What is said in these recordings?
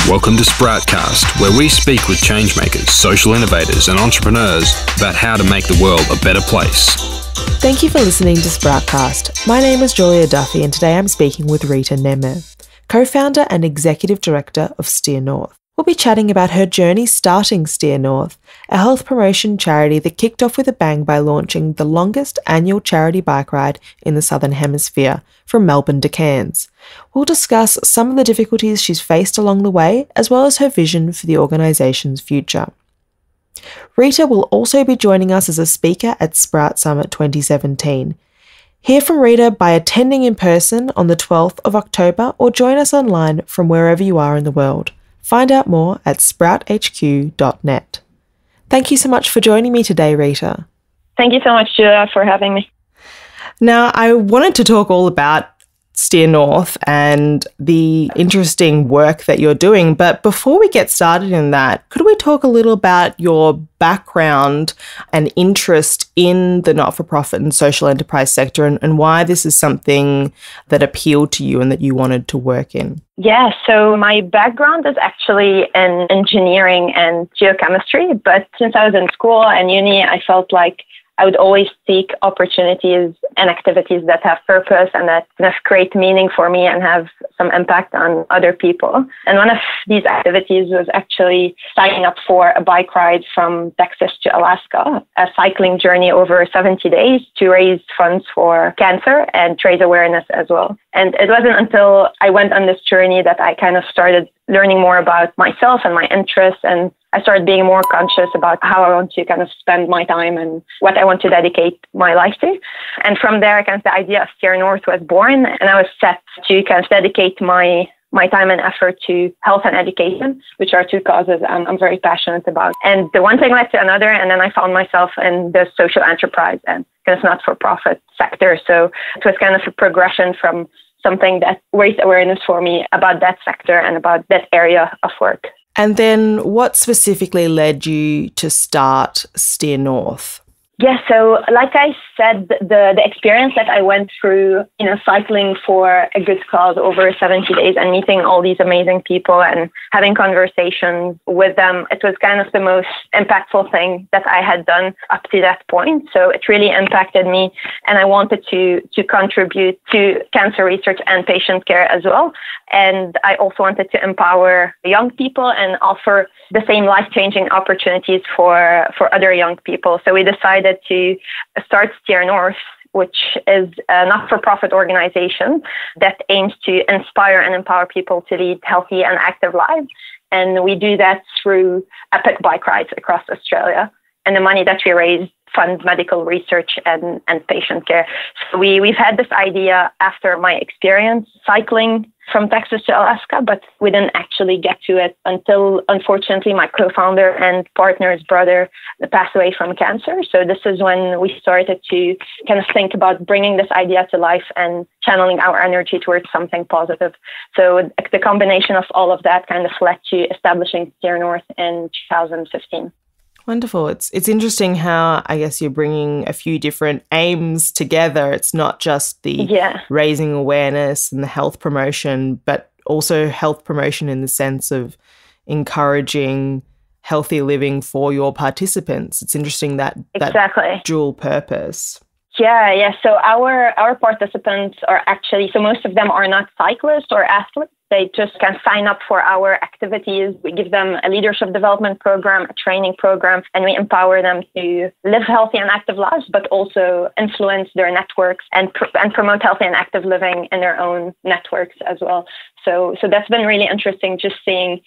Welcome to Sproutcast, where we speak with changemakers, social innovators, and entrepreneurs about how to make the world a better place. Thank you for listening to Sproutcast. My name is Julia Duffy, and today I'm speaking with Rita Nehme, co-founder and Executive Director of SteerNorth. We'll be chatting about her journey starting SteerNorth, a health promotion charity that kicked off with a bang by launching the longest annual charity bike ride in the Southern Hemisphere, from Melbourne to Cairns. We'll discuss some of the difficulties she's faced along the way, as well as her vision for the organisation's future. Rita will also be joining us as a speaker at Sprout Summit 2017. Hear from Rita by attending in person on the 12th of October or join us online from wherever you are in the world. Find out more at sprouthq.net. Thank you so much for joining me today, Rita. Thank you so much, Julia, for having me. Now, I wanted to talk all about SteerNorth and the interesting work that you're doing. But before we get started in that, could we talk a little about your background and interest in the not-for-profit and social enterprise sector and why this is something that appealed to you and that you wanted to work in? Yeah, so my background is actually in engineering and geochemistry. But since I was in school and uni, I felt like I would always seek opportunities and activities that have purpose and that kind of create meaning for me and have some impact on other people. And one of these activities was actually signing up for a bike ride from Texas to Alaska, a cycling journey over 70 days to raise funds for cancer and raise awareness as well. And it wasn't until I went on this journey that I kind of started learning more about myself and my interests, and I started being more conscious about how I want to kind of spend my time and what I want to dedicate my life to. And from there, kind of the idea of SteerNorth was born, and I was set to kind of dedicate my time and effort to health and education, which are two causes I'm very passionate about. And the one thing led to another, and then I found myself in the social enterprise and kind of not-for-profit sector. So it was kind of a progression from something that raised awareness for me about that sector and about that area of work. And then what specifically led you to start SteerNorth? Yeah, so like I said, the experience that I went through, cycling for a good cause over 70 days and meeting all these amazing people and having conversations with them, it was kind of the most impactful thing that I had done up to that point. So it really impacted me, and I wanted to contribute to cancer research and patient care as well. And I also wanted to empower young people and offer the same life-changing opportunities for other young people. So we decided to start SteerNorth, which is a not-for-profit organization that aims to inspire and empower people to lead healthy and active lives. And we do that through epic bike rides across Australia. And the money that we raise funds medical research and patient care. So we've had this idea after my experience cycling from Texas to Alaska, but we didn't actually get to it until, unfortunately, my co-founder and partner's brother passed away from cancer. So this is when we started to kind of think about bringing this idea to life and channeling our energy towards something positive. So the combination of all of that kind of led to establishing SteerNorth in 2015. Wonderful. It's interesting how, I guess, you're bringing a few different aims together. It's not just the raising awareness and the health promotion, but also health promotion in the sense of encouraging healthy living for your participants. It's interesting that dual purpose. Yeah. So our participants are actually, so most of them are not cyclists or athletes. They just can sign up for our activities. We give them a leadership development program, a training program, and we empower them to live healthy and active lives, but also influence their networks and promote healthy and active living in their own networks as well. So that's been really interesting, just seeing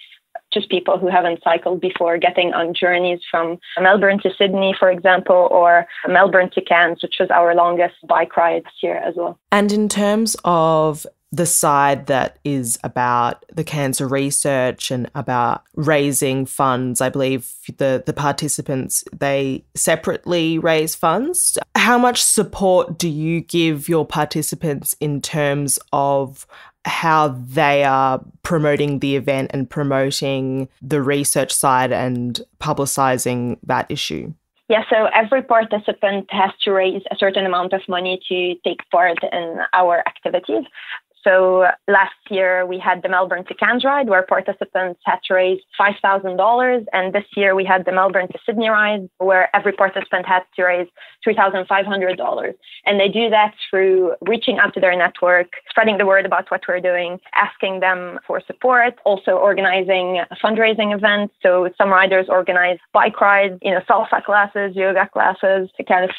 just people who haven't cycled before getting on journeys from Melbourne to Sydney, for example, or Melbourne to Cairns, which was our longest bike ride this year as well. And in terms of the side that is about the cancer research and about raising funds, I believe the participants, they separately raise funds. How much support do you give your participants in terms of how they are promoting the event and promoting the research side and publicising that issue? Yeah, so every participant has to raise a certain amount of money to take part in our activities. So last year we had the Melbourne to Cairns ride where participants had to raise $5,000. And this year we had the Melbourne to Sydney ride where every participant had to raise $3,500. And they do that through reaching out to their network, spreading the word about what we're doing, asking them for support, also organizing fundraising events. So some riders organize bike rides, salsa classes, yoga classes, to kind of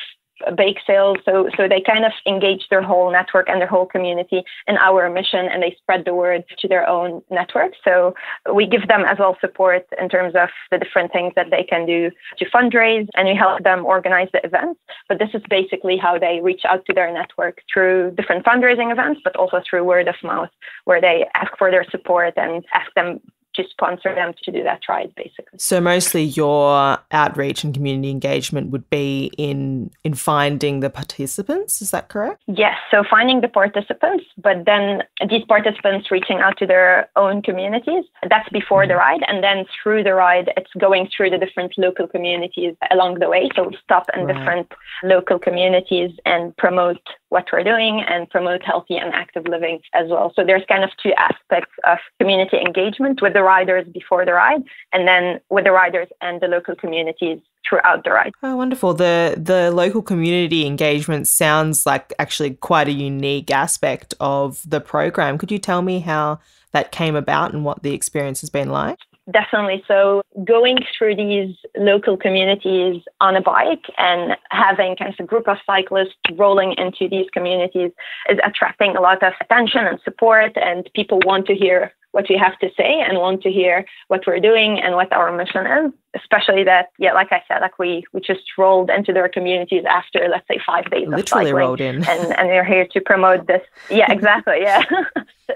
bake sales. So they kind of engage their whole network and their whole community in our mission, and they spread the word to their own network. So we give them as well support in terms of the different things that they can do to fundraise, and we help them organize the events. But this is basically how they reach out to their network through different fundraising events, but also through word of mouth, where they ask for their support and ask them to sponsor them to do that ride, basically. So mostly your outreach and community engagement would be in finding the participants, is that correct? Yes, so finding the participants, but then these participants reaching out to their own communities, that's before the ride. And then through the ride, it's going through the different local communities along the way. So we stop in different local communities and promote what we're doing and promote healthy and active living as well. So there's kind of two aspects of community engagement with the riders before the ride, and then with the riders and the local communities throughout the ride. Oh, wonderful. The local community engagement sounds like actually quite a unique aspect of the program. Could you tell me how that came about and what the experience has been like? Definitely. So going through these local communities on a bike and having kind of a group of cyclists rolling into these communities is attracting a lot of attention and support, and people want to hear what we have to say and want to hear what we're doing and what our mission is. Especially that, like I said, we just rolled into their communities after, let's say, 5 days of cycling. Rolled in. And we're here to promote this. Yeah, exactly. Yeah.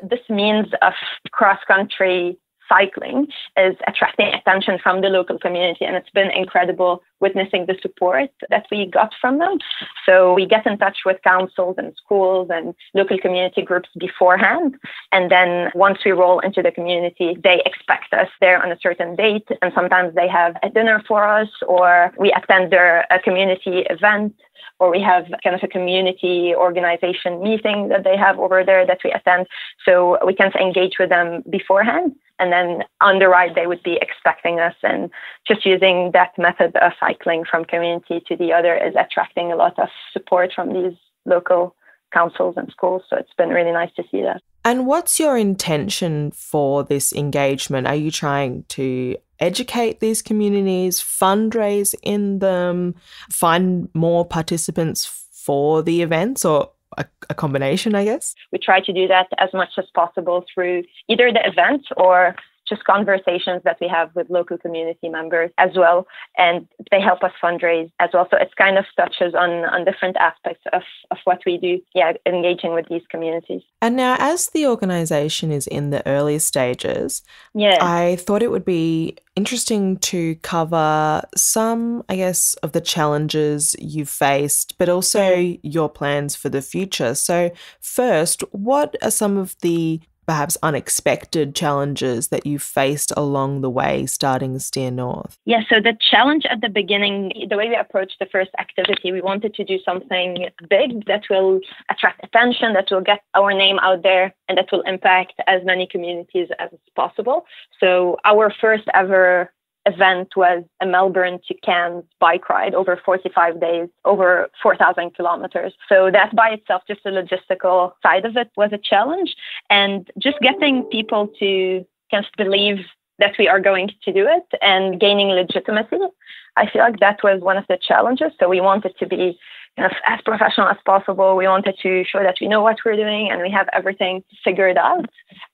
This means of cross-country cycling is attracting attention from the local community, and it's been incredible witnessing the support that we got from them. So we get in touch with councils and schools and local community groups beforehand, and then once we roll into the community, they expect us there on a certain date, and sometimes they have a dinner for us, or we attend their community event, or we have kind of a community organization meeting that they have over there that we attend. So we can engage with them beforehand. And then on the ride, they would be expecting us. And just using that method of cycling from community to the other is attracting a lot of support from these local councils and schools. So it's been really nice to see that. And what's your intention for this engagement? Are you trying to educate these communities, fundraise in them, find more participants for the events, or a combination, I guess? We try to do that as much as possible through either the events or just conversations that we have with local community members as well. And they help us fundraise as well. So it kind of touches on different aspects of what we do, engaging with these communities. And now, as the organisation is in the early stages, I thought it would be interesting to cover some, I guess, of the challenges you've faced, but also your plans for the future. So first, what are some of the perhaps unexpected challenges that you faced along the way starting SteerNorth? Yeah, so the challenge at the beginning, the way we approached the first activity, we wanted to do something big that will attract attention, that will get our name out there, and that will impact as many communities as possible. So our first ever event was a Melbourne to Cairns bike ride over 45 days, over 4,000 kilometers. So that by itself, just the logistical side of it was a challenge. And just getting people to kind of believe that we are going to do it and gaining legitimacy, I feel like that was one of the challenges. So we wanted to be kind of as professional as possible. We wanted to show that we know what we're doing and we have everything figured out.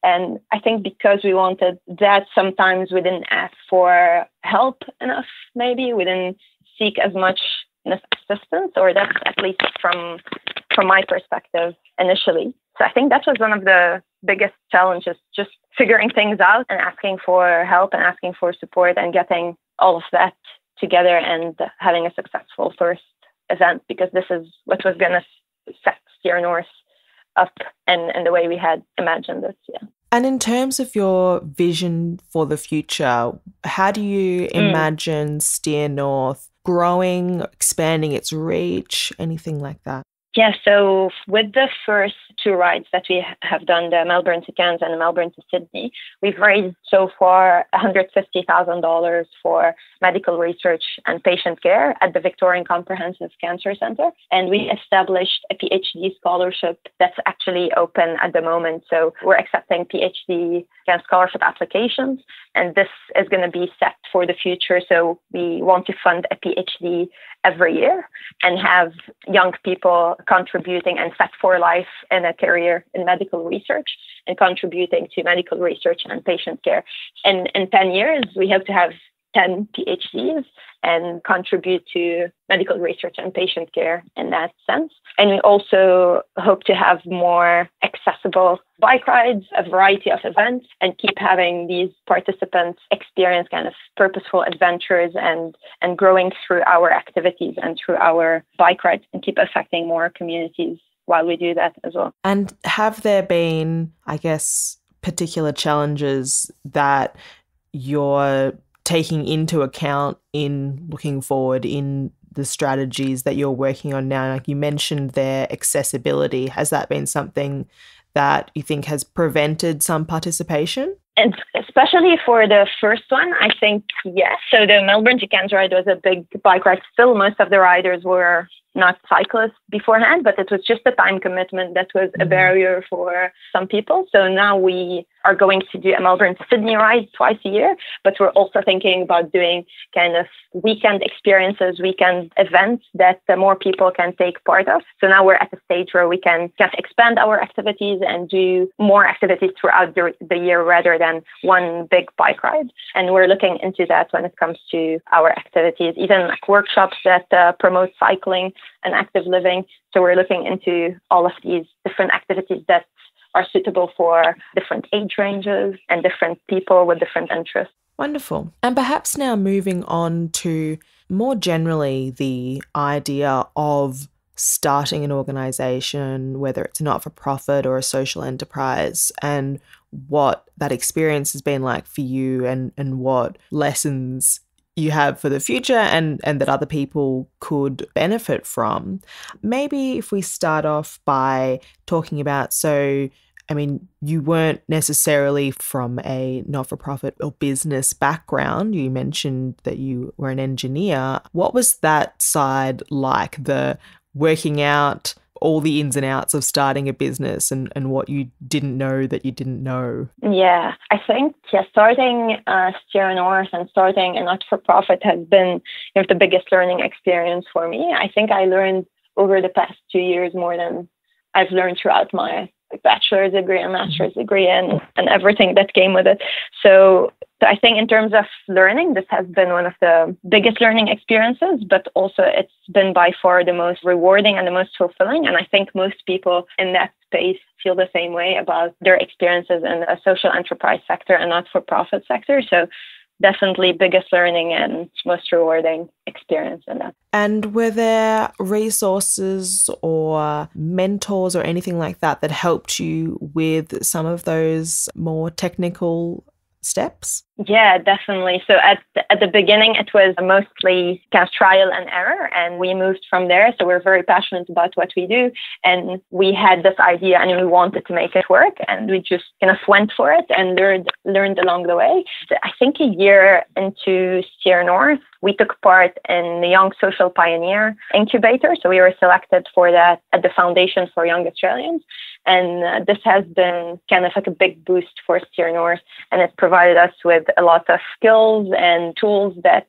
And I think because we wanted that, sometimes we didn't ask for help enough, maybe. We didn't seek as much assistance, or that's at least from my perspective initially. So I think that was one of the biggest challenges, just figuring things out and asking for help and asking for support and getting all of that together and having a successful first event, because this is what was going to set SteerNorth up and the way we had imagined it. Yeah. And in terms of your vision for the future, how do you imagine SteerNorth growing, expanding its reach, anything like that? Yeah, so with the first two rides that we have done, the Melbourne to Cairns and the Melbourne to Sydney, we've raised so far $150,000 for medical research and patient care at the Victorian Comprehensive Cancer Centre. And we established a PhD scholarship that's actually open at the moment. So we're accepting PhD scholarship applications, and this is going to be set for the future. So we want to fund a PhD every year and have young people contributing and set for life in a career in medical research and contributing to medical research and patient care. And in 10 years, we hope to have 10 PhDs and contribute to medical research and patient care in that sense. And we also hope to have more accessible bike rides, a variety of events, and keep having these participants experience kind of purposeful adventures and growing through our activities and through our bike rides, and keep affecting more communities while we do that as well. And have there been, I guess, particular challenges that you're taking into account in looking forward in the strategies that you're working on now? Like you mentioned their accessibility. Has that been something that you think has prevented some participation? And especially for the first one, I think yes. So the Melbourne to Cairns ride was a big bike ride. Still, most of the riders were not cyclists beforehand, but it was just a time commitment that was a barrier for some people. So now we are going to do a Melbourne to Sydney ride twice a year, but we're also thinking about doing kind of weekend experiences, weekend events that more people can take part of. So now we're at a stage where we can just expand our activities and do more activities throughout the year rather than one big bike ride. And we're looking into that when it comes to our activities, even like workshops that promote cycling and active living. So we're looking into all of these different activities that are suitable for different age ranges and different people with different interests. Wonderful. And perhaps now moving on to more generally the idea of starting an organisation, whether it's a not-for-profit or a social enterprise, and what that experience has been like for you and what lessons you have for the future and that other people could benefit from. Maybe if we start off by talking about, so, I mean, you weren't necessarily from a not-for-profit or business background. You mentioned that you were an engineer. What was that side like, the working out all the ins and outs of starting a business and what you didn't know that you didn't know? Yeah, I think starting SteerNorth and starting a not-for-profit has been the biggest learning experience for me. I think I learned over the past 2 years more than I've learned throughout my bachelor's degree and master's degree and everything that came with it. So I think in terms of learning, this has been one of the biggest learning experiences, but also it's been by far the most rewarding and the most fulfilling. And I think most people in that space feel the same way about their experiences in the social enterprise sector and not-for-profit sector. So definitely biggest learning and most rewarding experience in that. And were there resources or mentors or anything like that that helped you with some of those more technical steps? Yeah, definitely. So at the beginning, it was mostly kind of trial and error, and we moved from there. So we're very passionate about what we do, and we had this idea and we wanted to make it work, and we just kind of went for it and learned along the way. I think a year into SteerNorth, we took part in the Young Social Pioneer Incubator. So we were selected for that at the Foundation for Young Australians. And this has been kind of like a big boost for SteerNorth, and it provided us with a lot of skills and tools that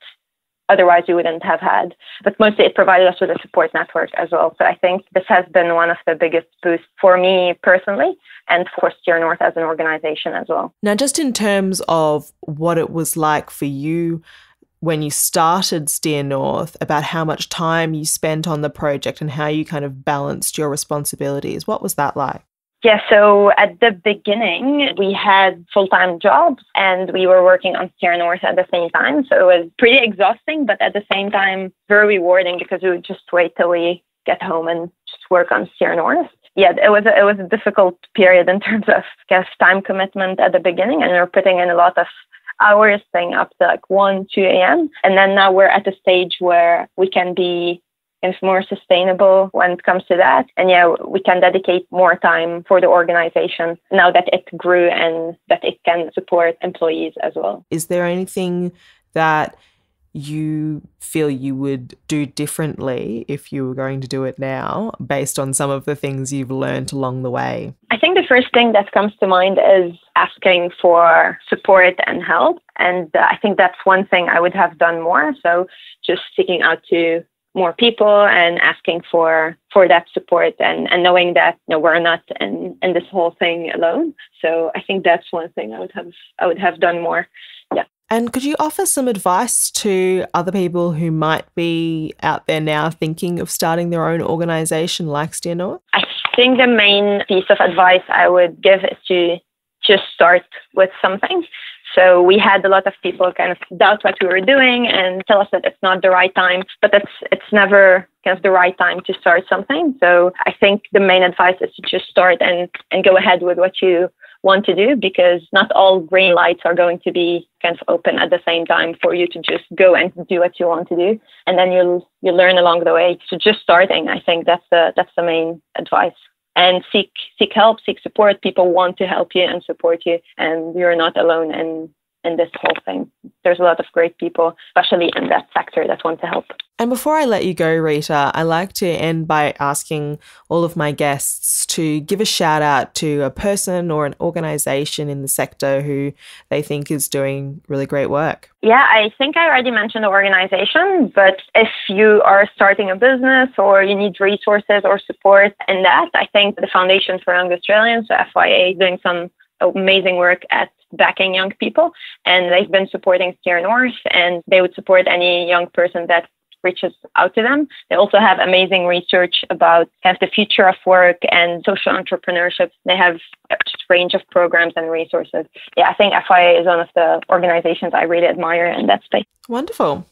otherwise we wouldn't have had. But mostly it provided us with a support network as well. So I think this has been one of the biggest boosts for me personally and for SteerNorth as an organization as well. Now, just in terms of what it was like for you when you started SteerNorth, about how much time you spent on the project and how you kind of balanced your responsibilities, what was that like? Yeah, so at the beginning, we had full-time jobs and we were working on SteerNorth at the same time. So it was pretty exhausting, but at the same time, very rewarding because we would just wait till we get home and just work on SteerNorth. Yeah, it was a difficult period in terms of time commitment at the beginning, and we were putting in a lot of hours, staying up to like 1, 2 a.m. And then now we're at a stage where we can be kind of more sustainable when it comes to that. And yeah, we can dedicate more time for the organization now that it grew and that it can support employees as well. Is there anything that you feel you would do differently if you were going to do it now, based on some of the things you've learned along the way? I think the first thing that comes to mind is asking for support and help. And I think that's one thing I would have done more. So just seeking out to more people and asking for that support and knowing that we're not in this whole thing alone. So I think that's one thing I would have done more. Yeah. And could you offer some advice to other people who might be out there now thinking of starting their own organisation like SteerNorth? I think the main piece of advice I would give is to just start with something. So we had a lot of people kind of doubt what we were doing and tell us that it's not the right time, but it's never kind of the right time to start something. So I think the main advice is to just start and go ahead with what you want to do, because not all green lights are going to be kind of open at the same time for you to just go and do what you want to do. And then you'll learn along the way. So just starting, I think that's the main advice. And seek help, seek support. People want to help you and support you, and you're not alone in this whole thing. There's a lot of great people, especially in that sector, that want to help. And before I let you go, Rita, I like to end by asking all of my guests to give a shout out to a person or an organisation in the sector who they think is doing really great work. Yeah, I think I already mentioned the organisation, but if you are starting a business or you need resources or support in that, I think the Foundation for Young Australians, so FYA, is doing some amazing work at backing young people, and they've been supporting SteerNorth, and they would support any young person that reaches out to them. They also have amazing research about kind of the future of work and social entrepreneurship. They have a range of programs and resources. Yeah, I think FIA is one of the organizations I really admire in that space. Wonderful.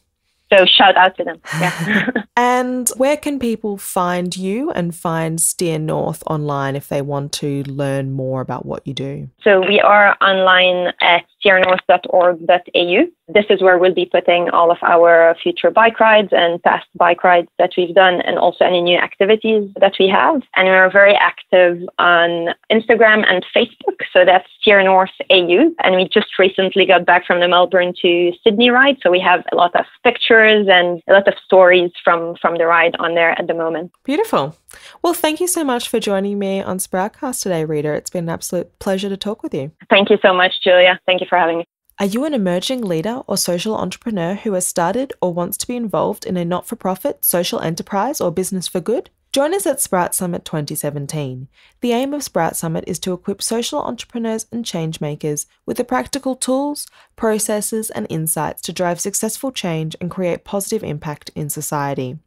So shout out to them. Yeah. And where can people find you and find SteerNorth online if they want to learn more about what you do? So we are online at steernorth.org.au. This is where we'll be putting all of our future bike rides and past bike rides that we've done, and also any new activities that we have. And we're very active on Instagram and Facebook. So that's SteerNorth AU. And we just recently got back from the Melbourne to Sydney ride. So we have a lot of pictures and a lot of stories from the ride on there at the moment. Beautiful. Well, thank you so much for joining me on Sproutcast today, Rita. It's been an absolute pleasure to talk with you. Thank you so much, Julia. Thank you for having me. Are you an emerging leader or social entrepreneur who has started or wants to be involved in a not-for-profit, social enterprise or business for good? Join us at Sprout Summit 2017. The aim of Sprout Summit is to equip social entrepreneurs and changemakers with the practical tools, processes and insights to drive successful change and create positive impact in society.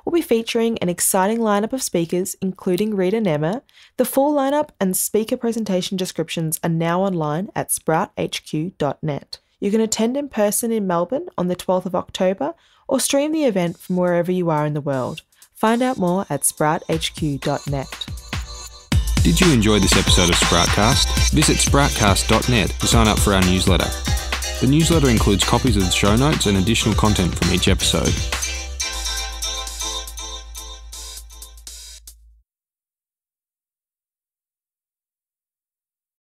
We'll be featuring an exciting lineup of speakers, including Rita Nehme. The full lineup and speaker presentation descriptions are now online at sprouthq.net. You can attend in person in Melbourne on the 12th of October or stream the event from wherever you are in the world. Find out more at sprouthq.net. Did you enjoy this episode of Sproutcast? Visit sproutcast.net to sign up for our newsletter. The newsletter includes copies of the show notes and additional content from each episode.